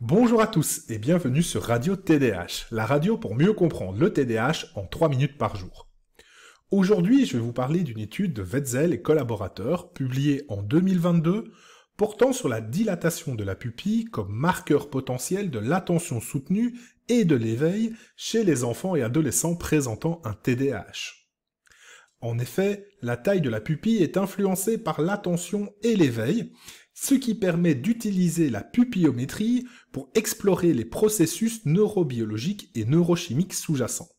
Bonjour à tous et bienvenue sur Radio TDAH, la radio pour mieux comprendre le TDAH en 3 minutes par jour. Aujourd'hui, je vais vous parler d'une étude de Wetzel et collaborateurs publiée en 2022 portant sur la dilatation de la pupille comme marqueur potentiel de l'attention soutenue et de l'éveil chez les enfants et adolescents présentant un TDAH. En effet, la taille de la pupille est influencée par l'attention et l'éveil, ce qui permet d'utiliser la pupillométrie pour explorer les processus neurobiologiques et neurochimiques sous-jacents.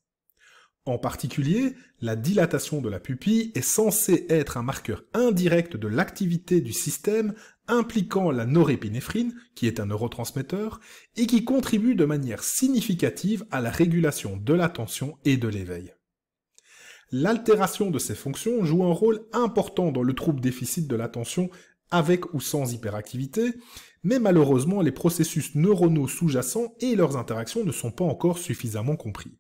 En particulier, la dilatation de la pupille est censée être un marqueur indirect de l'activité du système impliquant la norépinéphrine, qui est un neurotransmetteur, et qui contribue de manière significative à la régulation de l'attention et de l'éveil. L'altération de ces fonctions joue un rôle important dans le trouble déficit de l'attention avec ou sans hyperactivité, mais malheureusement les processus neuronaux sous-jacents et leurs interactions ne sont pas encore suffisamment compris.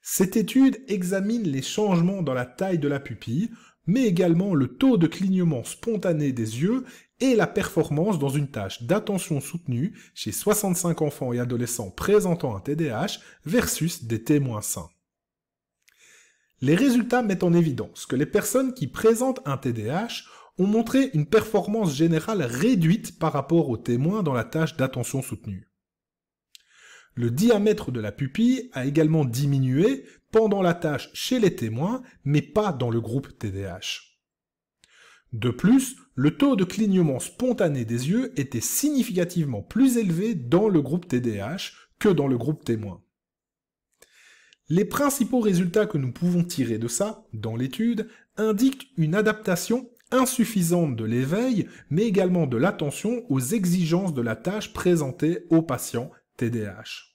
Cette étude examine les changements dans la taille de la pupille, mais également le taux de clignement spontané des yeux et la performance dans une tâche d'attention soutenue chez 65 enfants et adolescents présentant un TDAH versus des témoins sains. Les résultats mettent en évidence que les personnes qui présentent un TDAH ont montré une performance générale réduite par rapport aux témoins dans la tâche d'attention soutenue. Le diamètre de la pupille a également diminué pendant la tâche chez les témoins, mais pas dans le groupe TDAH. De plus, le taux de clignement spontané des yeux était significativement plus élevé dans le groupe TDAH que dans le groupe témoin. Les principaux résultats que nous pouvons tirer de ça, dans l'étude, indiquent une adaptation insuffisante de l'éveil, mais également de l'attention aux exigences de la tâche présentée aux patients TDAH.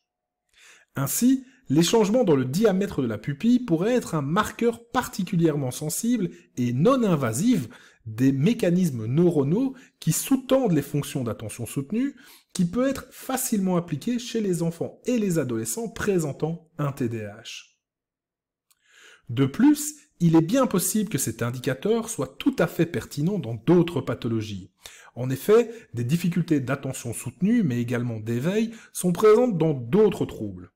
Ainsi, les changements dans le diamètre de la pupille pourraient être un marqueur particulièrement sensible et non invasif des mécanismes neuronaux qui sous-tendent les fonctions d'attention soutenue, qui peut être facilement appliqué chez les enfants et les adolescents présentant un TDAH. De plus, il est bien possible que cet indicateur soit tout à fait pertinent dans d'autres pathologies. En effet, des difficultés d'attention soutenue, mais également d'éveil, sont présentes dans d'autres troubles.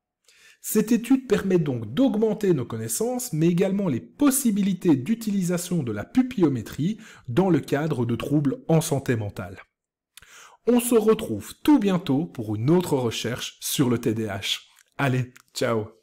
Cette étude permet donc d'augmenter nos connaissances, mais également les possibilités d'utilisation de la pupillométrie dans le cadre de troubles en santé mentale. On se retrouve tout bientôt pour une autre recherche sur le TDAH. Allez, ciao!